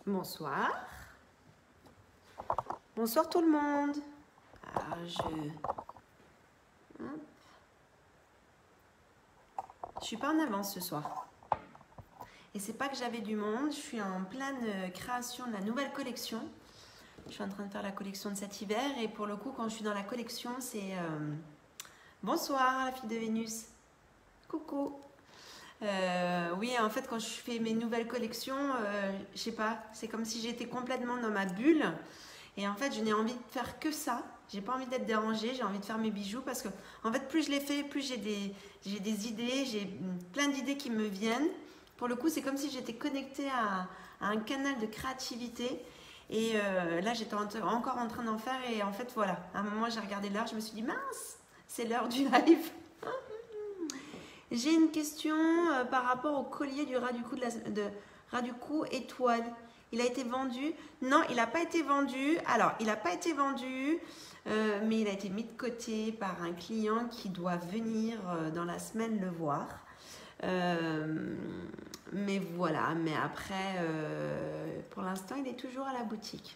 Bonsoir. Bonsoir tout le monde. Alors je suis pas en avance ce soir. Et c'est pas que j'avais du monde, je suis en pleine création de la nouvelle collection. Je suis en train de faire la collection de cet hiver et pour le coup quand je suis dans la collection c'est bonsoir la fille de Vénus. Coucou. Oui, en fait, quand je fais mes nouvelles collections, je sais pas, c'est comme si j'étais complètement dans ma bulle. Et en fait, je n'ai envie de faire que ça. J'ai pas envie d'être dérangée, j'ai envie de faire mes bijoux parce que, en fait, plus je les fais, plus j'ai des idées, j'ai plein d'idées qui me viennent. Pour le coup, c'est comme si j'étais connectée à un canal de créativité. Et là, j'étais encore en train d'en faire. Et en fait, voilà, à un moment, j'ai regardé l'heure, je me suis dit, mince, c'est l'heure du live. J'ai une question par rapport au collier du ras du cou, ras du cou étoile. Il a été vendu? Non, il n'a pas été vendu. Alors, il n'a pas été vendu, mais il a été mis de côté par un client qui doit venir dans la semaine le voir. Mais voilà, mais après, pour l'instant, il est toujours à la boutique.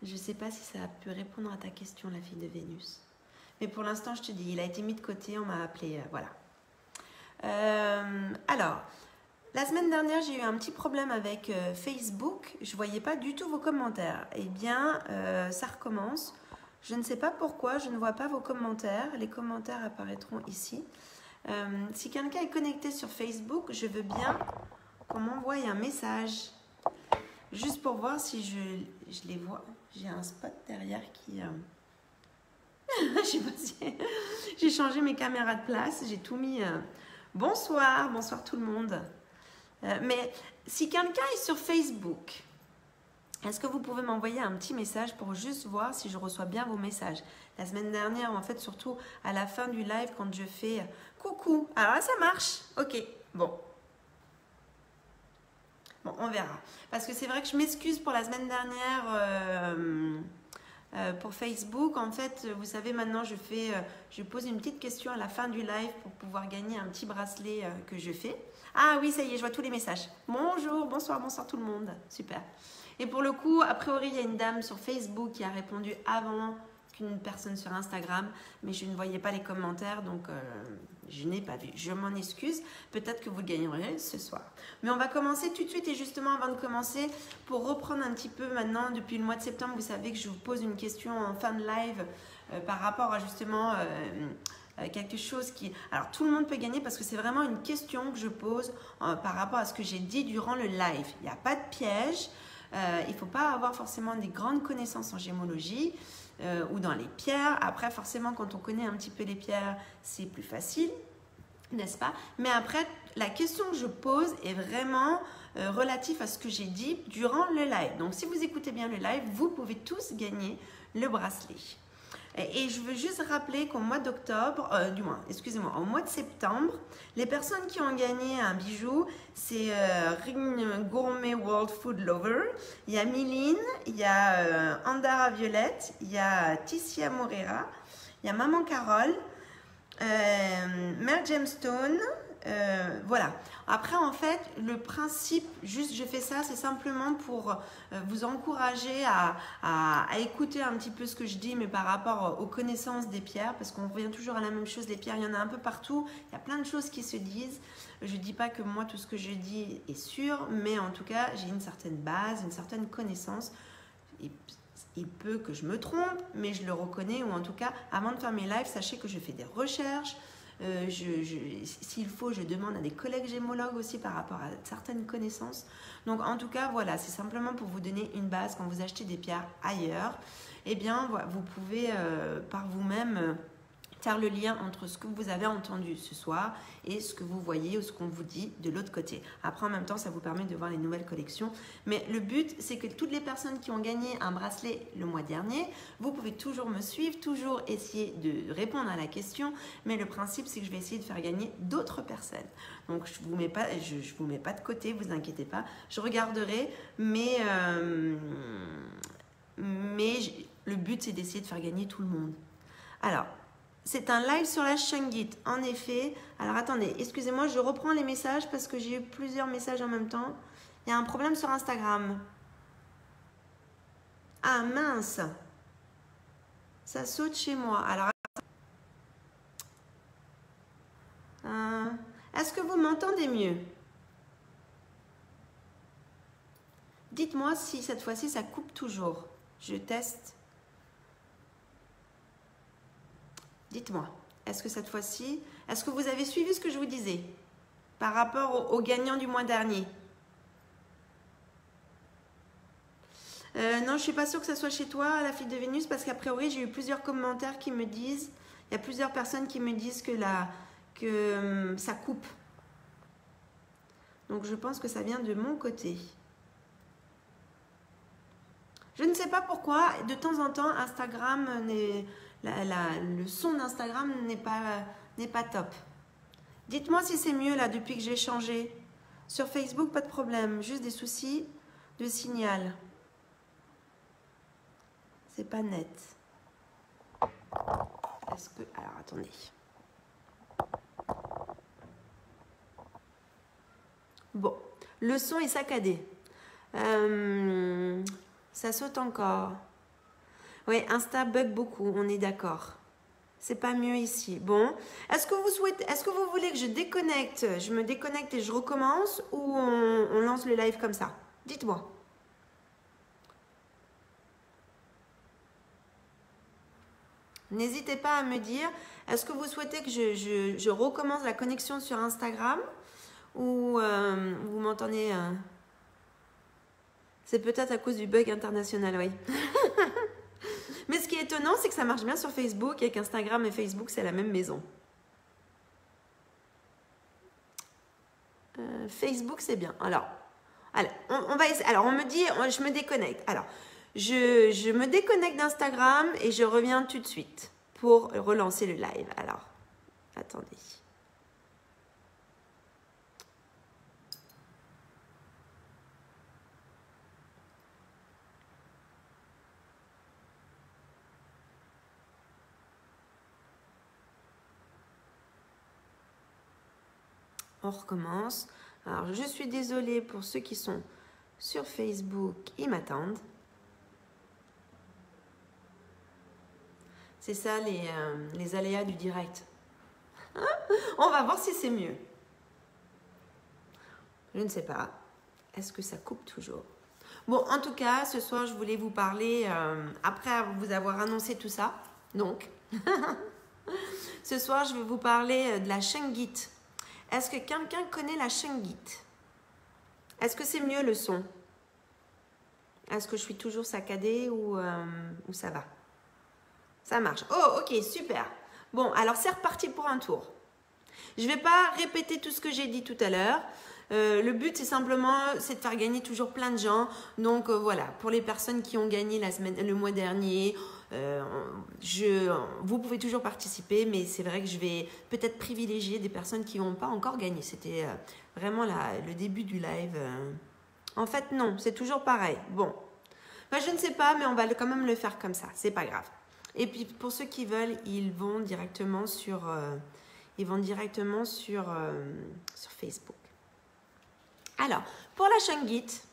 Je ne sais pas si ça a pu répondre à ta question, la fille de Vénus. Mais pour l'instant, je te dis, il a été mis de côté, on m'a appelé, voilà. Alors, la semaine dernière, j'ai eu un petit problème avec Facebook. Je ne voyais pas du tout vos commentaires. Eh bien, ça recommence. Je ne sais pas pourquoi, je ne vois pas vos commentaires. Les commentaires apparaîtront ici. Si quelqu'un est connecté sur Facebook, je veux bien qu'on m'envoie un message. Juste pour voir si je les vois. J'ai un spot derrière qui... Je sais pas si... J'ai changé mes caméras de place, j'ai tout mis... Bonsoir, bonsoir tout le monde. Mais si quelqu'un est sur Facebook, est-ce que vous pouvez m'envoyer un petit message pour juste voir si je reçois bien vos messages? La semaine dernière, en fait, surtout à la fin du live, quand je fais coucou. Alors là, ça marche. Ok, bon. Bon, on verra. Parce que c'est vrai que je m'excuse pour la semaine dernière... pour Facebook, en fait, vous savez, maintenant, je pose une petite question à la fin du live pour pouvoir gagner un petit bracelet que je fais. Ah oui, ça y est, je vois tous les messages. Bonjour, bonsoir, bonsoir tout le monde. Super. Et pour le coup, a priori, il y a une dame sur Facebook qui a répondu avant qu'une personne sur Instagram, mais je ne voyais pas les commentaires, donc je n'ai pas vu. Je m'en excuse. Peut-être que vous le gagnerez ce soir. Mais on va commencer tout de suite et justement avant de commencer, pour reprendre un petit peu maintenant, depuis le mois de septembre, vous savez que je vous pose une question en fin de live par rapport à justement quelque chose qui... Alors tout le monde peut gagner parce que c'est vraiment une question que je pose par rapport à ce que j'ai dit durant le live. Il n'y a pas de piège. Il ne faut pas avoir forcément des grandes connaissances en gémologie ou dans les pierres. Après, forcément, quand on connaît un petit peu les pierres, c'est plus facile, n'est-ce pas? Mais après, la question que je pose est vraiment relative à ce que j'ai dit durant le live. Donc, si vous écoutez bien le live, vous pouvez tous gagner le bracelet. Et je veux juste rappeler qu'au mois d'octobre, du moins, excusez-moi, au mois de septembre, les personnes qui ont gagné un bijou, c'est Ring Gourmet World Food Lover, il y a Miline, il y a Andara Violette, il y a Ticia Moreira, il y a Maman Carole, Mel Gemstone, voilà. Après, en fait, le principe, juste je fais ça, c'est simplement pour vous encourager à écouter un petit peu ce que je dis, mais par rapport aux connaissances des pierres, parce qu'on revient toujours à la même chose, les pierres, il y en a un peu partout, il y a plein de choses qui se disent. Je ne dis pas que moi, tout ce que je dis est sûr, mais en tout cas, j'ai une certaine base, une certaine connaissance. Et il peut que je me trompe, mais je le reconnais, ou en tout cas, avant de faire mes lives, sachez que je fais des recherches. S'il faut, je demande à des collègues gémologues aussi par rapport à certaines connaissances. Donc en tout cas, voilà, c'est simplement pour vous donner une base. Quand vous achetez des pierres ailleurs, eh bien, vous pouvez par vous-même faire le lien entre ce que vous avez entendu ce soir et ce que vous voyez ou ce qu'on vous dit de l'autre côté. Après, en même temps, ça vous permet de voir les nouvelles collections. Mais le but, c'est que toutes les personnes qui ont gagné un bracelet le mois dernier, vous pouvez toujours me suivre, toujours essayer de répondre à la question. Mais le principe, c'est que je vais essayer de faire gagner d'autres personnes. Donc, je ne vous mets pas de côté, vous inquiétez pas. Je regarderai, mais le but, c'est d'essayer de faire gagner tout le monde. Alors, C'est un live sur la Shungite, en effet. Alors attendez, excusez-moi, je reprends les messages parce que j'ai eu plusieurs messages en même temps. Il y a un problème sur Instagram. Ah mince, ça saute chez moi. Alors, est-ce que vous m'entendez mieux? Dites-moi si cette fois-ci ça coupe toujours. Je teste. Dites-moi, est-ce que cette fois-ci, est-ce que vous avez suivi ce que je vous disais par rapport au gagnant du mois dernier? Non, je ne suis pas sûre que ce soit chez toi, la fille de Vénus, parce qu'a priori, j'ai eu plusieurs commentaires qui me disent, il y a plusieurs personnes qui me disent que ça coupe. Donc, je pense que ça vient de mon côté. Je ne sais pas pourquoi, de temps en temps, Instagram, le son d'Instagram n'est pas top. Dites-moi si c'est mieux là depuis que j'ai changé. Sur Facebook, pas de problème, juste des soucis de signal. C'est pas net. Est-ce que... Alors, attendez. Bon, le son est saccadé. Ça saute encore. Oui, Insta bug beaucoup, on est d'accord. C'est pas mieux ici. Bon, est-ce que vous voulez que je déconnecte, je me déconnecte et je recommence, ou on lance le live comme ça? Dites-moi. N'hésitez pas à me dire, est-ce que vous souhaitez que je recommence la connexion sur Instagram, ou vous m'entendez C'est peut-être à cause du bug international, oui. Mais ce qui est étonnant, c'est que ça marche bien sur Facebook et qu'Instagram et Facebook, c'est la même maison. Facebook, c'est bien. Alors, on va essayer. Alors, on me dit, je me déconnecte. Alors, je me déconnecte d'Instagram et je reviens tout de suite pour relancer le live. Alors, attendez. On recommence. Alors, je suis désolée pour ceux qui sont sur Facebook, ils m'attendent. C'est ça les aléas du direct. On va voir si c'est mieux. Je ne sais pas. Est-ce que ça coupe toujours? Bon, en tout cas, ce soir, je voulais vous parler, après vous avoir annoncé tout ça, donc, ce soir, je vais vous parler de la Shungite. Est-ce que quelqu'un connaît la Shungite? Est-ce que c'est mieux le son? Est-ce que je suis toujours saccadée ou ça va? Ça marche. Oh, ok, super. Bon, alors c'est reparti pour un tour. Je ne vais pas répéter tout ce que j'ai dit tout à l'heure. Le but, c'est simplement de faire gagner toujours plein de gens. Donc voilà, pour les personnes qui ont gagné le mois dernier, vous pouvez toujours participer, mais c'est vrai que je vais peut-être privilégier des personnes qui n'ont pas encore gagné. C'était vraiment le début du live. En fait, non, c'est toujours pareil. Bon, moi, je ne sais pas, mais on va quand même le faire comme ça. C'est pas grave. Et puis, pour ceux qui veulent, ils vont directement sur Facebook. Alors, pour la Shungite,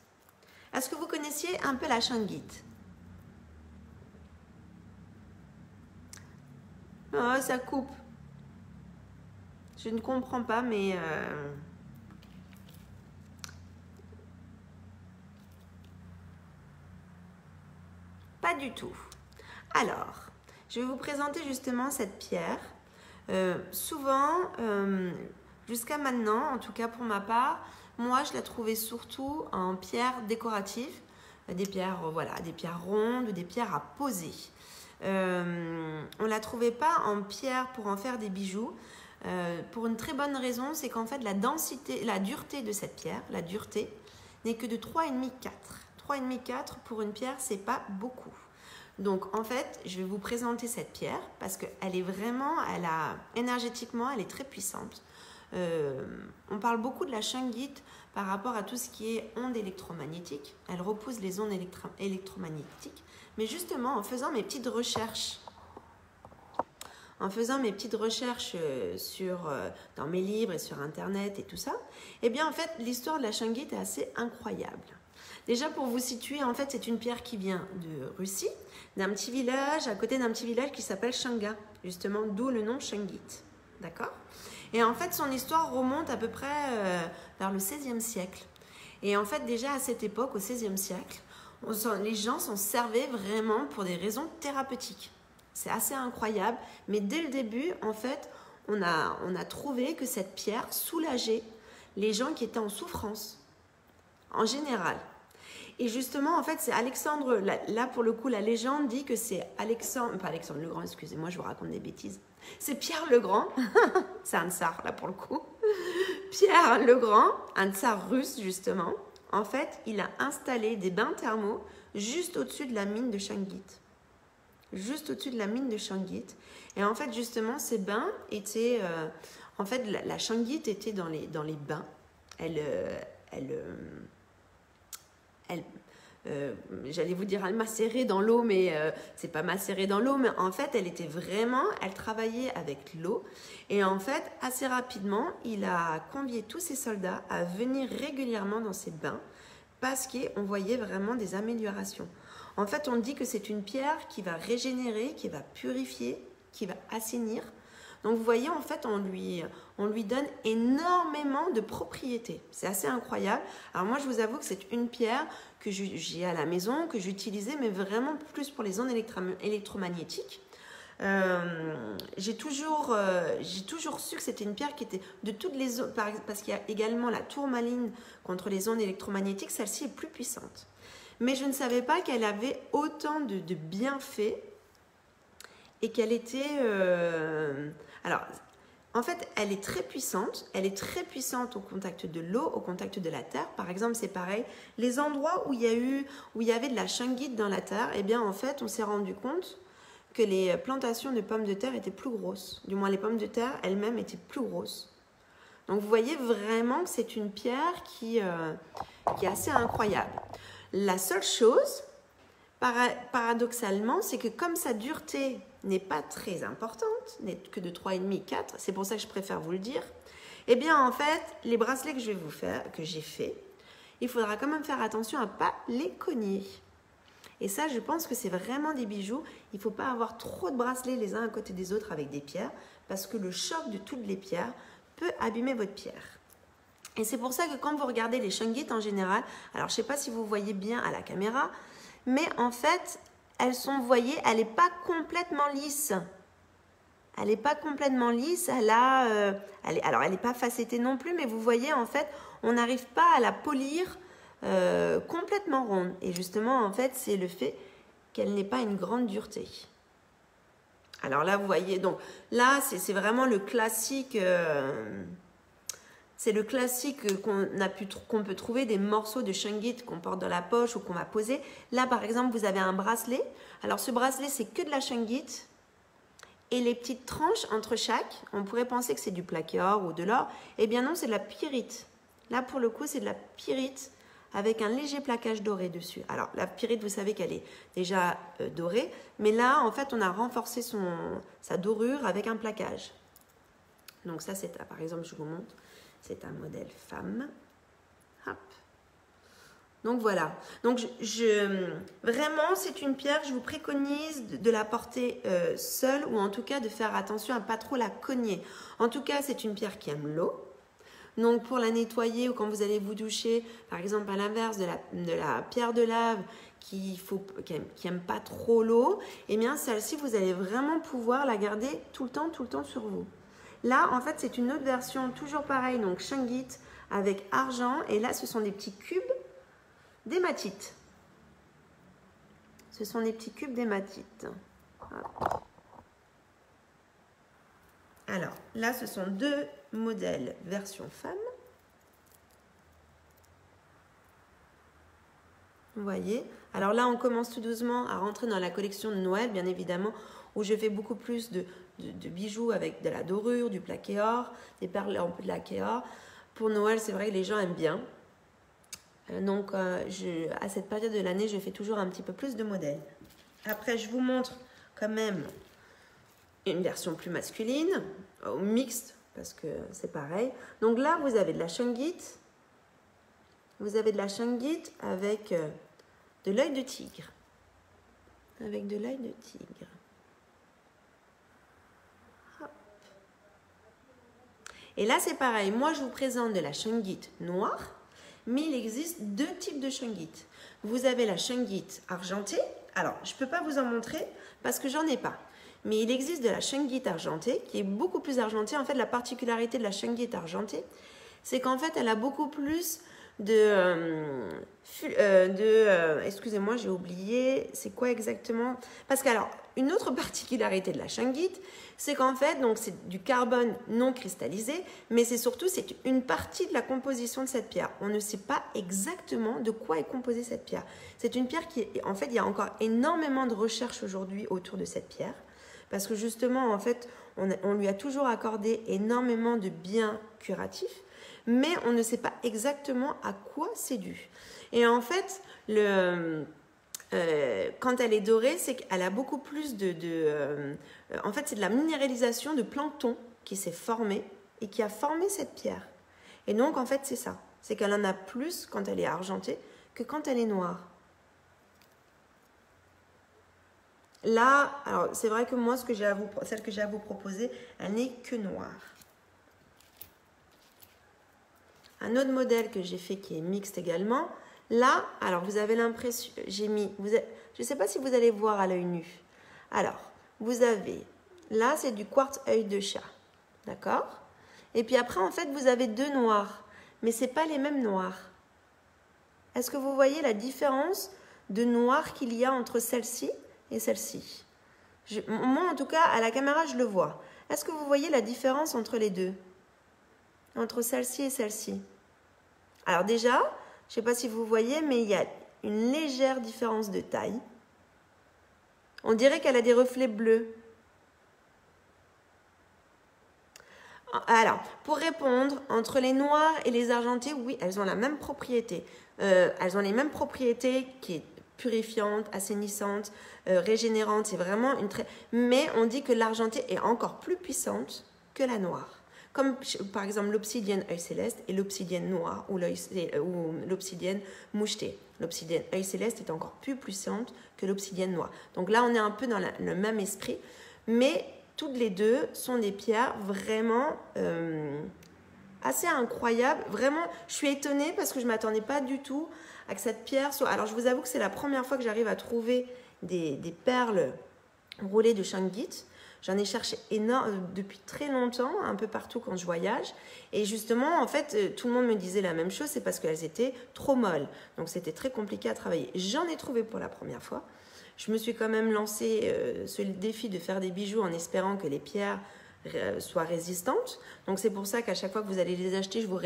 est-ce que vous connaissiez un peu la Shungite? Oh, ça coupe. Je ne comprends pas, mais... Pas du tout. Alors, je vais vous présenter justement cette pierre. Souvent, jusqu'à maintenant, en tout cas pour ma part, moi je la trouvais surtout en pierre décorative, des pierres, voilà, des pierres rondes, des pierres à poser. On ne la trouvait pas en pierre pour en faire des bijoux, pour une très bonne raison, c'est qu'en fait la dureté de cette pierre, la dureté, n'est que de 3,5-4. 3,5-4 pour une pierre, c'est pas beaucoup. Donc en fait, je vais vous présenter cette pierre parce qu'elle est vraiment, énergétiquement, elle est très puissante. On parle beaucoup de la Shungite par rapport à tout ce qui est ondes électromagnétiques. Elle repousse les ondes électromagnétiques. Mais justement, en faisant mes petites recherches, en faisant mes petites recherches dans mes livres et sur Internet et tout ça, eh bien, en fait, l'histoire de la shungite est assez incroyable. Déjà, pour vous situer, en fait, c'est une pierre qui vient de Russie, d'un petit village, à côté d'un petit village qui s'appelle Shunga, justement, d'où le nom shungite. D'accord? Et en fait, son histoire remonte à peu près vers le XVIe siècle. Et en fait, déjà à cette époque, au XVIe siècle, les gens s'en servaient vraiment pour des raisons thérapeutiques. C'est assez incroyable, mais dès le début, en fait, on a trouvé que cette pierre soulageait les gens qui étaient en souffrance, en général. Et justement, en fait, c'est Alexandre, là pour le coup, la légende dit que c'est Alexandre, pas Alexandre le Grand, excusez-moi, je vous raconte des bêtises. C'est Pierre le Grand, c'est un tsar là pour le coup. Pierre le Grand, un tsar russe justement, en fait, il a installé des bains thermaux juste au-dessus de la mine de Shungite. Juste au-dessus de la mine de Shungite. Et en fait, justement, ces bains étaient... en fait, la Shungite était dans les bains. J'allais vous dire elle macérait dans l'eau, mais c'est pas macéré dans l'eau, mais en fait elle travaillait avec l'eau, et en fait assez rapidement il a convié tous ses soldats à venir régulièrement dans ces bains parce qu'on voyait vraiment des améliorations. En fait, on dit que c'est une pierre qui va régénérer, qui va purifier, qui va assainir. Donc vous voyez, en fait, on lui donne énormément de propriétés. C'est assez incroyable. Alors moi, je vous avoue que c'est une pierre que j'ai à la maison, que j'utilisais, mais vraiment plus pour les ondes électromagnétiques. J'ai toujours su que c'était une pierre qui était de toutes les ondes, parce qu'il y a également la tourmaline contre les ondes électromagnétiques. Celle-ci est plus puissante. Mais je ne savais pas qu'elle avait autant de bienfaits et qu'elle était... Alors, en fait, elle est très puissante. Elle est très puissante au contact de l'eau, au contact de la terre. Par exemple, c'est pareil. Les endroits où il y avait de la shungite dans la terre, eh bien, en fait, on s'est rendu compte que les plantations de pommes de terre étaient plus grosses. Du moins, les pommes de terre elles-mêmes étaient plus grosses. Donc, vous voyez vraiment que c'est une pierre qui est assez incroyable. La seule chose, paradoxalement, c'est que comme sa dureté n'est pas très importante, n'est que de 3,5, 4, c'est pour ça que je préfère vous le dire, eh bien en fait, les bracelets que je vais vous faire, que j'ai fait, il faudra quand même faire attention à ne pas les cogner. Et ça, je pense que c'est vraiment des bijoux. Il ne faut pas avoir trop de bracelets les uns à côté des autres avec des pierres, parce que le choc de toutes les pierres peut abîmer votre pierre. Et c'est pour ça que quand vous regardez les shungites en général, alors je ne sais pas si vous voyez bien à la caméra, mais en fait, elles sont, vous voyez, elle n'est pas complètement lisse. Elle n'est pas complètement lisse, alors elle n'est pas facettée non plus, mais vous voyez, en fait, on n'arrive pas à la polir complètement ronde. Et justement, en fait, c'est le fait qu'elle n'ait pas une grande dureté. Alors là, vous voyez, donc là, c'est vraiment le classique... c'est le classique qu'on peut trouver des morceaux de shungite qu'on porte dans la poche ou qu'on va poser. Là, par exemple, vous avez un bracelet. Alors, ce bracelet, c'est que de la shungite. Et les petites tranches entre chaque, on pourrait penser que c'est du plaqué or ou de l'or. Eh bien non, c'est de la pyrite. Là, pour le coup, c'est de la pyrite avec un léger plaquage doré dessus. Alors, la pyrite, vous savez qu'elle est déjà dorée. Mais là, en fait, on a renforcé sa dorure avec un plaquage. Donc ça, c'est, par exemple, je vous montre. C'est un modèle femme. Hop. Donc voilà. Donc vraiment, c'est une pierre, je vous préconise de la porter seule ou en tout cas de faire attention à ne pas trop la cogner. En tout cas, c'est une pierre qui aime l'eau. Donc pour la nettoyer ou quand vous allez vous doucher, par exemple à l'inverse de la pierre de lave qui n'aime pas trop l'eau, eh bien celle-ci, vous allez vraiment pouvoir la garder tout le temps sur vous. Là, en fait, c'est une autre version, toujours pareil, donc shungite avec argent. Et là, ce sont des petits cubes d'hématite. Ce sont des petits cubes d'hématite. Alors, là, ce sont deux modèles version femme. Vous voyez? Alors là, on commence tout doucement à rentrer dans la collection de Noël, bien évidemment, où je fais beaucoup plus de bijoux avec de la dorure, du plaqué or, des perles en plaqué or. Pour Noël, c'est vrai que les gens aiment bien. Donc, à cette période de l'année, je fais toujours un petit peu plus de modèles. Après, je vous montre quand même une version plus masculine, mixte, parce que c'est pareil. Donc là, vous avez de la shungite. Vous avez de la shungite avec de l'œil de tigre. Avec de l'œil de tigre. Hop. Et là, c'est pareil. Moi, je vous présente de la shungite noire, mais il existe deux types de shungite. Vous avez la shungite argentée. Alors, je ne peux pas vous en montrer parce que j'en ai pas. Mais il existe de la shungite argentée qui est beaucoup plus argentée. En fait, la particularité de la shungite argentée, c'est qu'en fait, elle a beaucoup plus excusez-moi, j'ai oublié, c'est quoi exactement? Parce que, alors, une autre particularité de la shungite, c'est qu'en fait, donc c'est du carbone non cristallisé, mais c'est surtout, c'est une partie de la composition de cette pierre. On ne sait pas exactement de quoi est composée cette pierre. C'est une pierre qui, en fait, il y a encore énormément de recherches aujourd'hui autour de cette pierre, parce que justement, en fait, on lui a toujours accordé énormément de biens curatifs, mais on ne sait pas exactement à quoi c'est dû. Et en fait, quand elle est dorée, c'est qu'elle a beaucoup plus en fait, c'est de la minéralisation de plancton qui s'est formé et qui a formé cette pierre. Et donc, en fait, c'est ça. C'est qu'elle en a plus quand elle est argentée que quand elle est noire. Là, alors c'est vrai que moi, celle que j'ai à vous proposer, elle n'est que noire. Un autre modèle que j'ai fait qui est mixte également. Là, alors vous avez l'impression, je ne sais pas si vous allez voir à l'œil nu. Alors, vous avez, là c'est du quartz œil de chat, d'accord? Et puis après, en fait, vous avez deux noirs, mais ce n'est pas les mêmes noirs. Est-ce que vous voyez la différence de noir qu'il y a entre celle-ci et celle-ci? Moi, en tout cas, à la caméra, je le vois. Est-ce que vous voyez la différence entre les deux? Entre celle-ci et celle-ci. Alors déjà, je ne sais pas si vous voyez, mais il y a une légère différence de taille. On dirait qu'elle a des reflets bleus. Alors, pour répondre, entre les noirs et les argentés, oui, elles ont la même propriété. Elles ont les mêmes propriétés qui est purifiante, assainissante, régénérante. C'est vraiment une très... Mais on dit que l'argentée est encore plus puissante que la noire. Comme par exemple l'obsidienne œil céleste et l'obsidienne noire ou l'obsidienne mouchetée. L'obsidienne œil céleste est encore plus puissante que l'obsidienne noire. Donc là, on est un peu dans le même esprit, mais toutes les deux sont des pierres vraiment assez incroyables. Vraiment, je suis étonnée parce que je ne m'attendais pas du tout à que cette pierre soit... Alors, je vous avoue que c'est la première fois que j'arrive à trouver des perles roulées de shungite. J'en ai cherché depuis très longtemps, un peu partout quand je voyage. Et justement, en fait, tout le monde me disait la même chose, c'est parce qu'elles étaient trop molles. Donc, c'était très compliqué à travailler. J'en ai trouvé pour la première fois. Je me suis quand même lancé ce défi de faire des bijoux en espérant que les pierres soient résistantes. Donc, c'est pour ça qu'à chaque fois que vous allez les acheter, je vous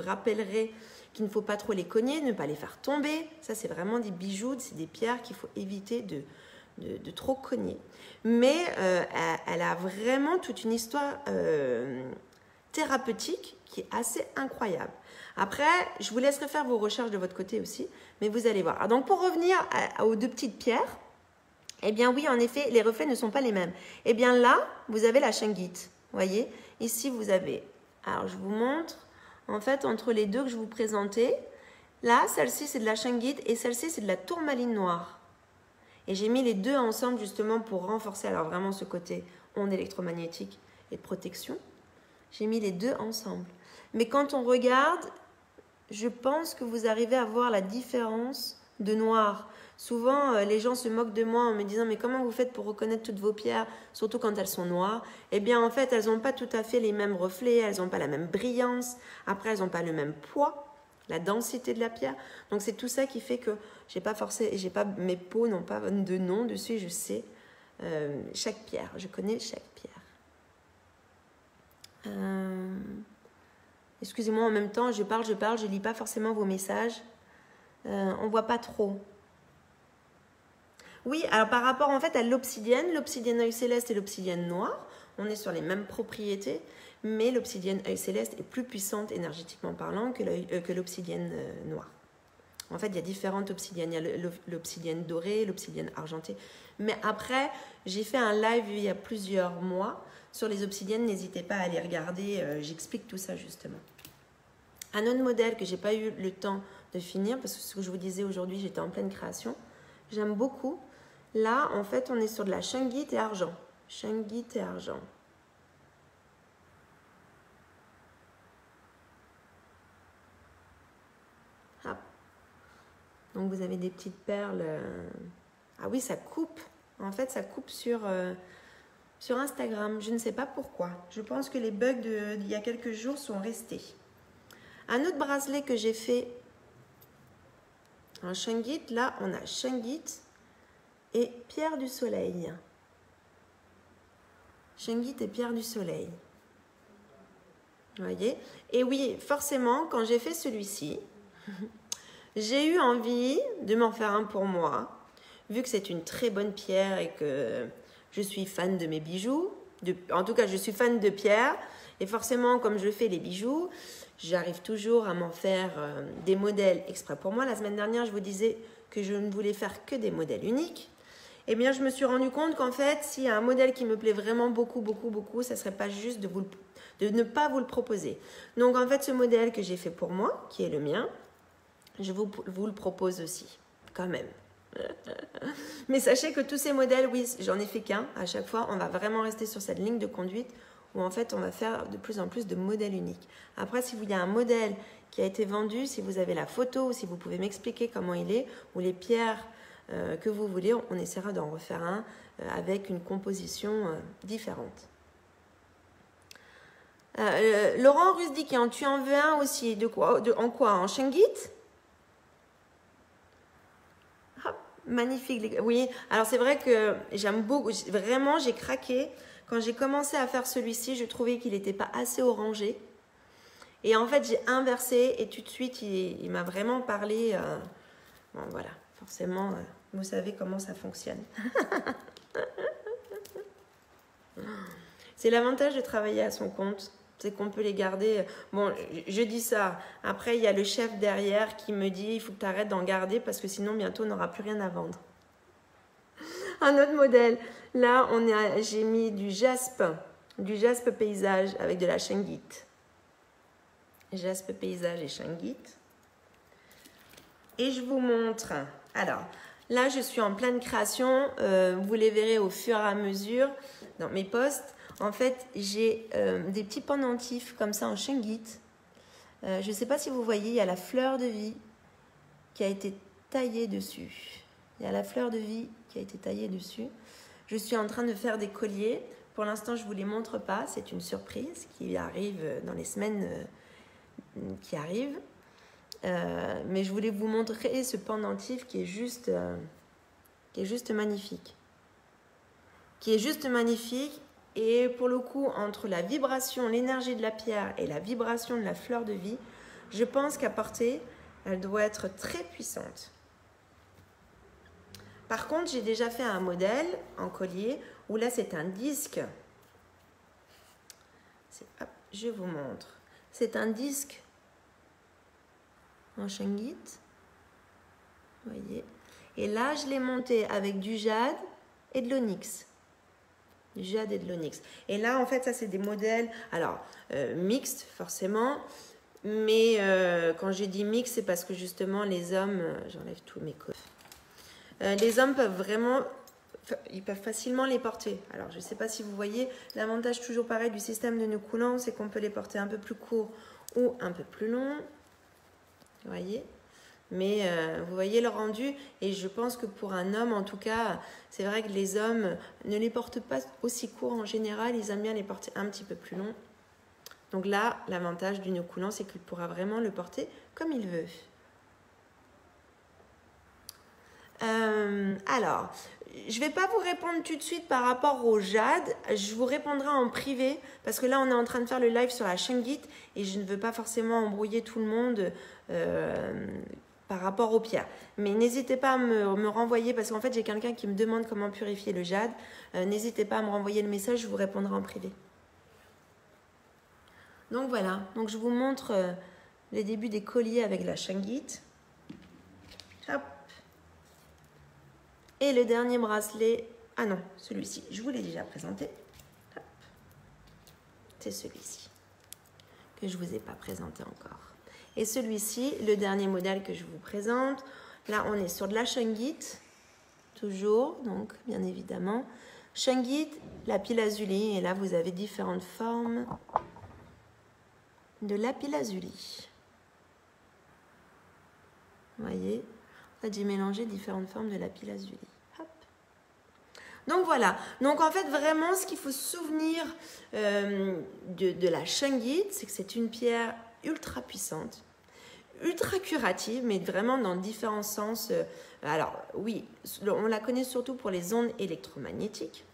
rappellerai qu'il ne faut pas trop les cogner, ne pas les faire tomber. Ça, c'est vraiment des bijoux, c'est des pierres qu'il faut éviter de trop cogner. Mais elle a vraiment toute une histoire thérapeutique qui est assez incroyable. Après, je vous laisserai faire vos recherches de votre côté aussi, mais vous allez voir. Alors, donc, pour revenir aux deux petites pierres, eh bien oui, en effet, les reflets ne sont pas les mêmes. Eh bien là, vous avez la shungite. Vous voyez, ici, vous avez... Alors, je vous montre. En fait, entre les deux que je vous présentais, là, celle-ci, c'est de la shungite et celle-ci, c'est de la tourmaline noire. Et j'ai mis les deux ensemble justement pour renforcer alors vraiment ce côté onde électromagnétique et de protection. J'ai mis les deux ensemble. Mais quand on regarde, je pense que vous arrivez à voir la différence de noir. Souvent, les gens se moquent de moi en me disant « Mais comment vous faites pour reconnaître toutes vos pierres, surtout quand elles sont noires ?» Eh bien, en fait, elles n'ont pas tout à fait les mêmes reflets, elles n'ont pas la même brillance. Après, elles n'ont pas le même poids, la densité de la pierre. Donc, c'est tout ça qui fait que mes peaux n'ont pas de nom dessus. Je sais chaque pierre, je connais chaque pierre. Excusez-moi, en même temps, je parle, je lis pas forcément vos messages. On voit pas trop. Oui, alors par rapport en fait à l'obsidienne œil céleste et l'obsidienne noire, on est sur les mêmes propriétés, mais l'obsidienne œil céleste est plus puissante énergétiquement parlant que l'obsidienne noire. En fait, il y a différentes obsidiennes. Il y a l'obsidienne dorée, l'obsidienne argentée. Mais après, j'ai fait un live il y a plusieurs mois sur les obsidiennes. N'hésitez pas à aller regarder. J'explique tout ça justement. Un autre modèle que j'ai pas eu le temps de finir, parce que ce que je vous disais aujourd'hui, j'étais en pleine création. J'aime beaucoup. Là, en fait, on est sur de la shungite et argent. Shungite et argent. Hop. Donc, vous avez des petites perles. Ah oui, ça coupe. En fait, ça coupe sur Instagram. Je ne sais pas pourquoi. Je pense que les bugs d'il y a quelques jours sont restés. Un autre bracelet que j'ai fait en shungite. Là, on a shungite et pierre du soleil. Shungite et pierre du soleil. Vous voyez? Et oui, forcément, quand j'ai fait celui-ci, j'ai eu envie de m'en faire un pour moi, vu que c'est une très bonne pierre et que je suis fan de mes bijoux. En tout cas, je suis fan de pierre. Et forcément, comme je fais les bijoux, j'arrive toujours à m'en faire des modèles exprès pour moi. La semaine dernière, je vous disais que je ne voulais faire que des modèles uniques. Eh bien, je me suis rendu compte qu'en fait, s'il y a un modèle qui me plaît vraiment beaucoup, ça ne serait pas juste de ne pas vous le proposer. Donc, en fait, ce modèle que j'ai fait pour moi, qui est le mien, je vous le propose aussi, quand même. Mais sachez que tous ces modèles, oui, j'en ai fait qu'un. À chaque fois, on va vraiment rester sur cette ligne de conduite où, en fait, on va faire de plus en plus de modèles uniques. Après, si vous y a un modèle qui a été vendu, si vous avez la photo, ou si vous pouvez m'expliquer comment il est, ou les pierres que vous voulez, on essaiera d'en refaire un avec une composition différente. Laurent Rusdikian, tu en veux un aussi? En quoi? En shungite? Magnifique. Oui, alors c'est vrai que j'aime beaucoup. Vraiment, j'ai craqué. Quand j'ai commencé à faire celui-ci, je trouvais qu'il n'était pas assez orangé. Et en fait, j'ai inversé et tout de suite, il m'a vraiment parlé. Bon, voilà, forcément, vous savez comment ça fonctionne. C'est l'avantage de travailler à son compte. C'est qu'on peut les garder. Bon, je dis ça. Après, il y a le chef derrière qui me dit il faut que tu arrêtes d'en garder parce que sinon, bientôt, on n'aura plus rien à vendre. Un autre modèle. Là, j'ai mis du jaspe paysage avec de la shungite. Jaspe paysage et shungite. Et je vous montre. Alors, là, je suis en pleine création. Vous les verrez au fur et à mesure dans mes posts. En fait, j'ai des petits pendentifs comme ça en shungite. Je ne sais pas si vous voyez, il y a la fleur de vie qui a été taillée dessus. Il y a la fleur de vie qui a été taillée dessus. Je suis en train de faire des colliers. Pour l'instant, je ne vous les montre pas. C'est une surprise qui arrive dans les semaines qui arrivent. Mais je voulais vous montrer ce pendentif qui est juste magnifique. Qui est juste magnifique. Et pour le coup, entre la vibration, l'énergie de la pierre et la vibration de la fleur de vie, je pense qu'à porter, elle doit être très puissante. Par contre, j'ai déjà fait un modèle en collier où là, c'est un disque. Hop, je vous montre. C'est un disque en shungite. Vous voyez. Et là, je l'ai monté avec du jade et de l'onyx. Du jade et de l'onyx. Et là, en fait, ça, c'est des modèles, alors, mixtes, forcément. Mais quand je dis mixte, c'est parce que justement, les hommes, j'enlève tous mes codes. Les hommes peuvent vraiment, ils peuvent facilement les porter. Alors, je ne sais pas si vous voyez, l'avantage toujours pareil du système de nœud coulant, c'est qu'on peut les porter un peu plus courts ou un peu plus longs. Vous voyez? Mais vous voyez le rendu, et je pense que pour un homme, en tout cas, c'est vrai que les hommes ne les portent pas aussi courts en général, ils aiment bien les porter un petit peu plus longs. Donc là, l'avantage du nœud coulant, c'est qu'il pourra vraiment le porter comme il veut. Alors, je ne vais pas vous répondre tout de suite par rapport au jade, je vous répondrai en privé, parce que là, on est en train de faire le live sur la shungite, et je ne veux pas forcément embrouiller tout le monde par rapport aux pierres. Mais n'hésitez pas à me renvoyer, parce qu'en fait, j'ai quelqu'un qui me demande comment purifier le jade. N'hésitez pas à me renvoyer le message, je vous répondrai en privé. Donc voilà, donc je vous montre les débuts des colliers avec la shungite. Et le dernier bracelet, ah non, celui-ci, je vous l'ai déjà présenté. C'est celui-ci que je ne vous ai pas présenté encore. Et celui-ci, le dernier modèle que je vous présente. Là, on est sur de la shungite, toujours, donc bien évidemment. Shungite, lapis-lazuli, et là, vous avez différentes formes de lapis-lazuli. Vous voyez, en fait, j'ai mélangé différentes formes de lapis-lazuli. Donc voilà, donc en fait vraiment ce qu'il faut se souvenir de la shungite, c'est que c'est une pierre ultra puissante, ultra curative, mais vraiment dans différents sens. Alors oui, on la connaît surtout pour les ondes électromagnétiques,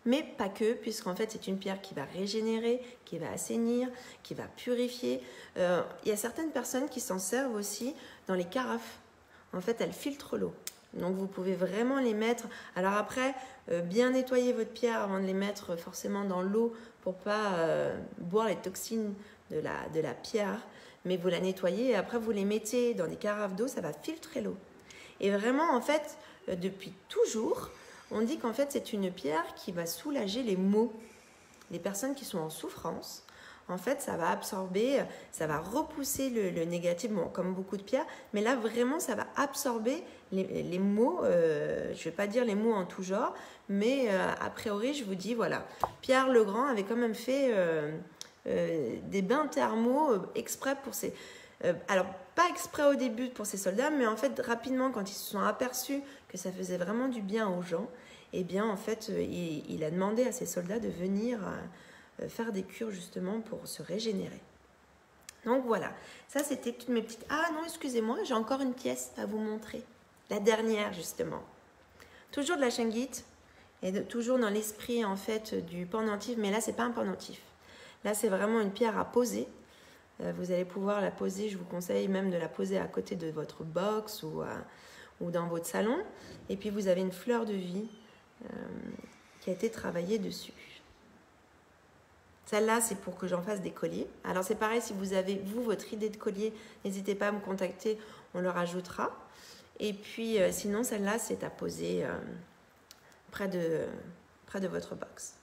mais pas que, puisqu'en fait c'est une pierre qui va régénérer, qui va assainir, qui va purifier. Il y a certaines personnes qui s'en servent aussi dans les carafes. En fait, elles filtrent l'eau. Donc vous pouvez vraiment les mettre. Alors après, bien nettoyer votre pierre avant de les mettre forcément dans l'eau pour pas boire les toxines de la pierre. Mais vous la nettoyez et après vous les mettez dans des carafes d'eau, ça va filtrer l'eau. Et vraiment en fait, depuis toujours, on dit qu'en fait c'est une pierre qui va soulager les maux. Les personnes qui sont en souffrance, en fait, ça va absorber, ça va repousser le négatif, bon, comme beaucoup de pierres, mais là, vraiment, ça va absorber les mots, je ne vais pas dire les mots en tout genre, mais a priori, je vous dis, voilà, Pierre le Grand avait quand même fait des bains thermaux exprès pour ses... alors, pas exprès au début pour ses soldats, mais en fait, rapidement, quand ils se sont aperçus que ça faisait vraiment du bien aux gens, eh bien, en fait, il a demandé à ses soldats de venir... faire des cures justement pour se régénérer. Donc voilà, ça c'était toutes mes petites... Ah non, excusez-moi, j'ai encore une pièce à vous montrer. La dernière justement. Toujours de la shungite et toujours dans l'esprit en fait du pendentif, mais là c'est pas un pendentif. Là c'est vraiment une pierre à poser. Vous allez pouvoir la poser, je vous conseille même de la poser à côté de votre box ou dans votre salon. Et puis vous avez une fleur de vie qui a été travaillée dessus. Celle-là, c'est pour que j'en fasse des colliers. Alors, c'est pareil, si vous avez, vous, votre idée de collier, n'hésitez pas à me contacter, on le rajoutera. Et puis, sinon, celle-là, c'est à poser près de votre box.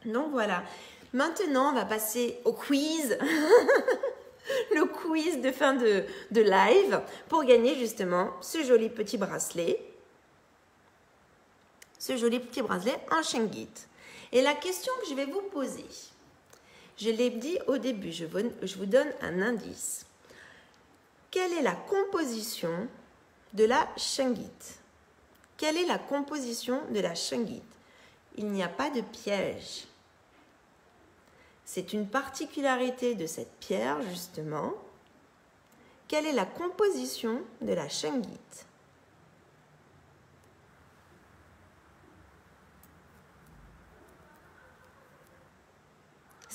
Donc, voilà. Maintenant, on va passer au quiz. Le quiz de fin de live pour gagner, justement, ce joli petit bracelet. Ce joli petit bracelet en shungite. Et la question que je vais vous poser, je l'ai dit au début, je vous donne un indice. Quelle est la composition de la shungite? Quelle est la composition de la shungite? Il n'y a pas de piège. C'est une particularité de cette pierre, justement. Quelle est la composition de la shungite?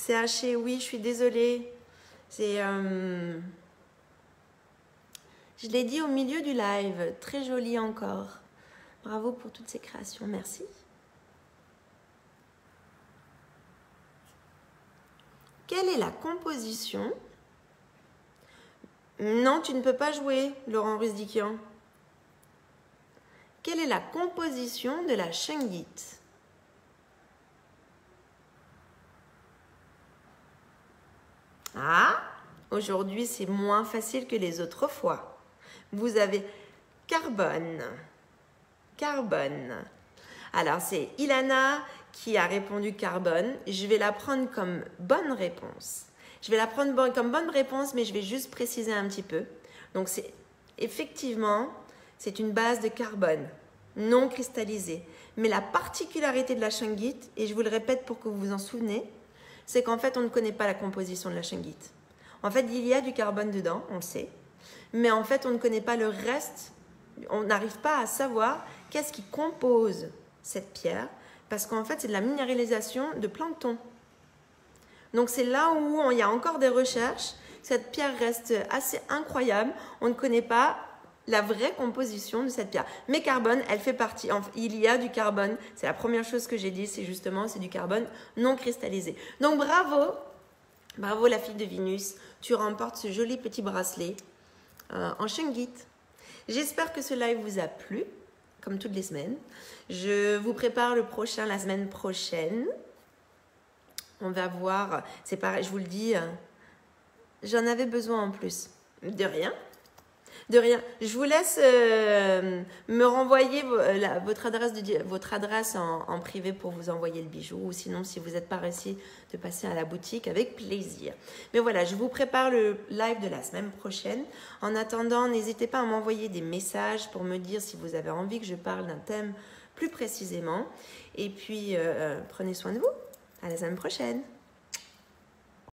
CH, oui, je suis désolée. C'est, je l'ai dit au milieu du live. Très joli encore. Bravo pour toutes ces créations. Merci. Quelle est la composition? Non, tu ne peux pas jouer, Laurent Rusdikian. Quelle est la composition de la shungite? Ah, aujourd'hui c'est moins facile que les autres fois. Vous avez carbone. Carbone. Alors c'est Ilana qui a répondu carbone. Je vais la prendre comme bonne réponse. Je vais la prendre comme bonne réponse, mais je vais juste préciser un petit peu. Donc c'est effectivement, c'est une base de carbone non cristallisée. Mais la particularité de la shungite, et je vous le répète pour que vous vous en souvenez, c'est qu'en fait, on ne connaît pas la composition de la shungite. En fait, il y a du carbone dedans, on le sait, mais en fait, on ne connaît pas le reste, on n'arrive pas à savoir qu'est-ce qui compose cette pierre, parce qu'en fait, c'est de la minéralisation de plancton. Donc, c'est là où il y a encore des recherches, cette pierre reste assez incroyable, on ne connaît pas la vraie composition de cette pierre. Mais carbone, elle fait partie. Il y a du carbone. C'est la première chose que j'ai dit, c'est justement, c'est du carbone non cristallisé. Donc bravo, bravo la fille de Vénus. Tu remportes ce joli petit bracelet en shungite. J'espère que ce live vous a plu. comme toutes les semaines. Je vous prépare le prochain la semaine prochaine. On va voir, c'est pareil, je vous le dis, j'en avais besoin en plus. De rien. De rien. Je vous laisse me renvoyer votre adresse en privé pour vous envoyer le bijou. Ou sinon, si vous n'êtes pas réussi, de passer à la boutique avec plaisir. Mais voilà, je vous prépare le live de la semaine prochaine. En attendant, n'hésitez pas à m'envoyer des messages pour me dire si vous avez envie que je parle d'un thème plus précisément. Et puis, prenez soin de vous. À la semaine prochaine.